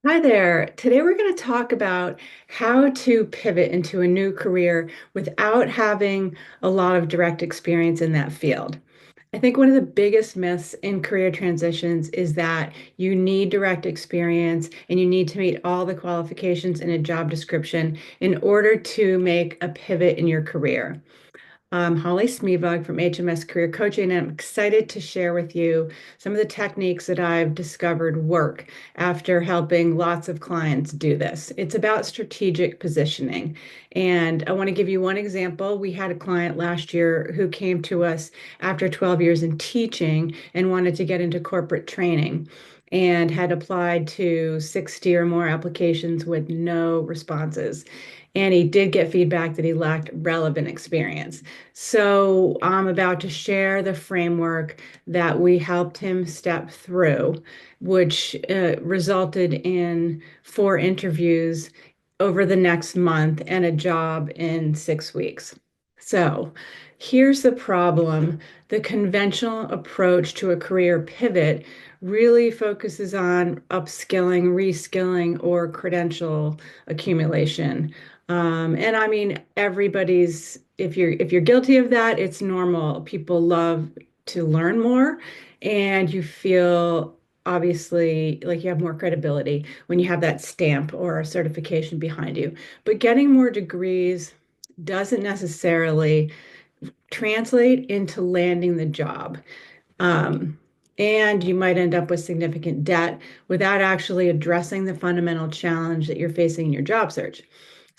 Hi there. Today we're going to talk about how to pivot into a new career without having a lot of direct experience in that field. I think one of the biggest myths in career transitions is that you need direct experience and you need to meet all the qualifications in a job description in order to make a pivot in your career. I'm Holly Smevog from HMS Career Coaching, and I'm excited to share with you some of the techniques that I've discovered work after helping lots of clients do this. It's about strategic positioning. And I want to give you one example. We had a client last year who came to us after 12 years in teaching and wanted to get into corporate training and had applied to 60 or more applications with no responses. And he did get feedback that he lacked relevant experience. So I'm about to share the framework that we helped him step through, which resulted in 4 interviews over the next month and a job in 6 weeks. So here's the problem. The conventional approach to a career pivot really focuses on upskilling, reskilling, or credential accumulation. And I mean, if you're guilty of that, it's normal. People love to learn more, and you feel obviously like you have more credibility when you have that stamp or a certification behind you. But getting more degrees doesn't necessarily translate into landing the job. Um, and you might end up with significant debt without actually addressing the fundamental challenge that you're facing in your job search.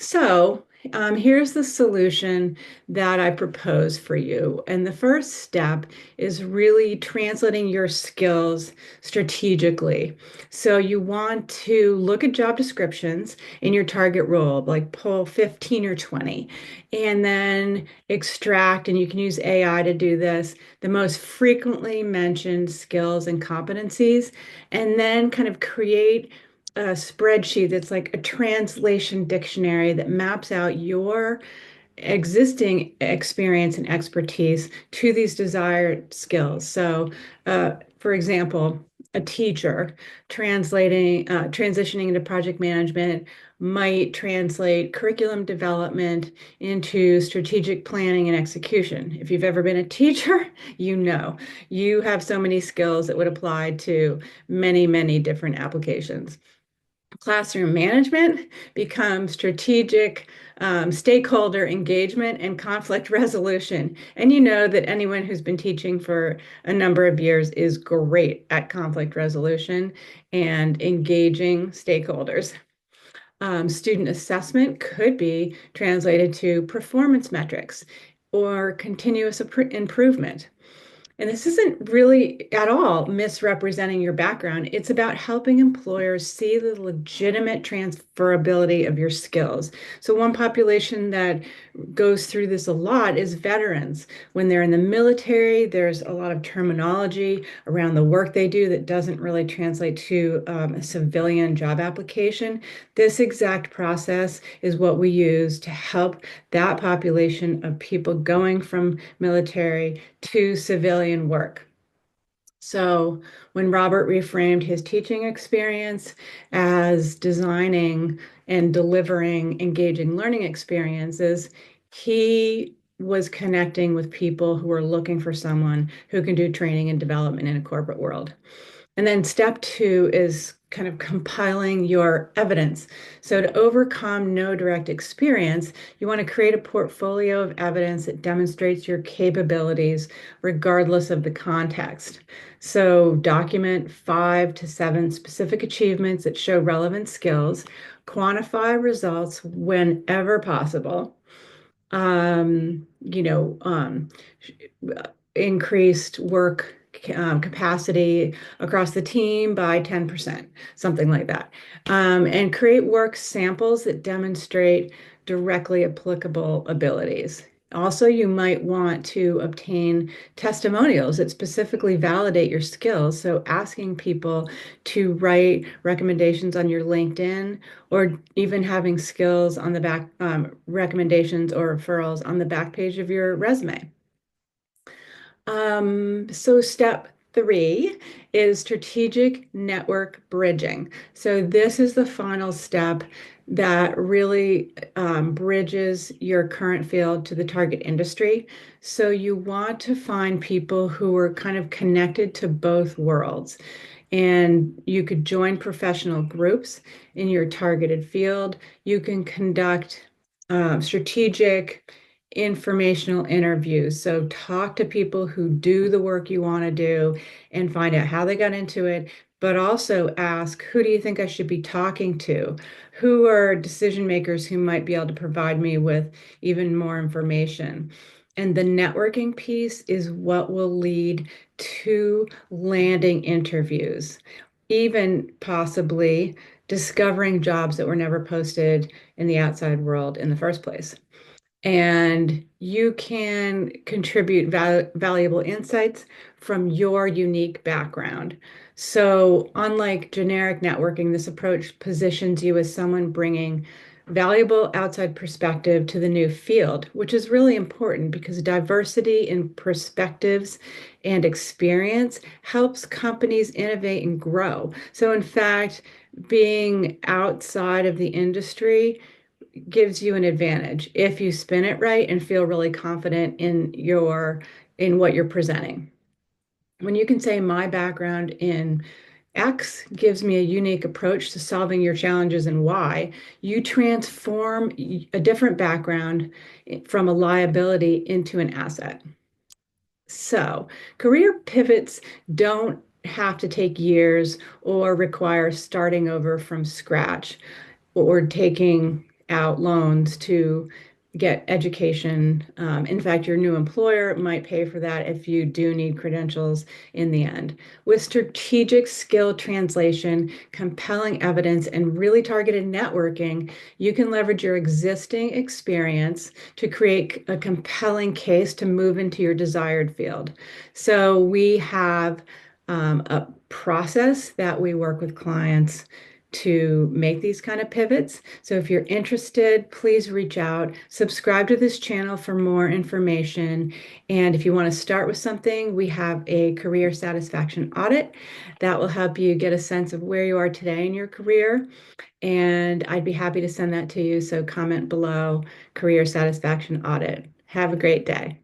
So, here's the solution that I propose for you. And the first step is really translating your skills strategically. So, you want to look at job descriptions in your target role, like pull 15 or 20, and then extract, and you can use AI to do this, the most frequently mentioned skills and competencies, and then kind of create a spreadsheet that's like a translation dictionary that maps out your existing experience and expertise to these desired skills. So, for example, a teacher transitioning into project management might translate curriculum development into strategic planning and execution. If you've ever been a teacher, you know you have so many skills that would apply to many, many different applications. Classroom management becomes strategic stakeholder engagement and conflict resolution. And you know that anyone who's been teaching for a number of years is great at conflict resolution and engaging stakeholders. Student assessment could be translated to performance metrics or continuous improvement. And this isn't really at all misrepresenting your background. It's about helping employers see the legitimate transferability of your skills. So, one population that goes through this a lot is veterans. When they're in the military, there's a lot of terminology around the work they do that doesn't really translate to a civilian job application. This exact process is what we use to help that population of people going from military to civilian work. So when Robert reframed his teaching experience as designing and delivering engaging learning experiences, he was connecting with people who are looking for someone who can do training and development in a corporate world. And then step two is kind of compiling your evidence. So to overcome no direct experience, you want to create a portfolio of evidence that demonstrates your capabilities regardless of the context. So document 5 to 7 specific achievements that show relevant skills, quantify results whenever possible. Um, you know, um, Increased work capacity across the team by 10%, something like that. And create work samples that demonstrate directly applicable abilities. Also, you might want to obtain testimonials that specifically validate your skills. So, asking people to write recommendations on your LinkedIn, or even having skills on the back, recommendations or referrals on the back page of your resume. So step Three is strategic network bridging. So this is the final step that really bridges your current field to the target industry. So you want to find people who are kind of connected to both worlds. And you could join professional groups in your targeted field. You can conduct strategic informational interviews. So talk to people who do the work you want to do and find out how they got into it, but also ask, who do you think I should be talking to? Who are decision makers who might be able to provide me with even more information? And the networking piece is what will lead to landing interviews, even possibly discovering jobs that were never posted in the outside world in the first place. And you can contribute valuable insights from your unique background. So, unlike generic networking, this approach positions you as someone bringing valuable outside perspective to the new field, which is really important because diversity in perspectives and experience helps companies innovate and grow. So, in fact, being outside of the industry gives you an advantage if you spin it right and feel really confident in what you're presenting. When you can say my background in X gives me a unique approach to solving your challenges and Y, you transform a different background from a liability into an asset. So, career pivots don't have to take years or require starting over from scratch or taking out loans to get education. In fact, your new employer might pay for that if you do need credentials in the end. With strategic skill translation, compelling evidence, and really targeted networking, you can leverage your existing experience to create a compelling case to move into your desired field. So we have a process that we work with clients to make these kind of pivots. So if you're interested, please reach out, subscribe to this channel for more information. And if you want to start with something, we have a career satisfaction audit that will help you get a sense of where you are today in your career. And I'd be happy to send that to you. So comment below, career satisfaction audit. Have a great day.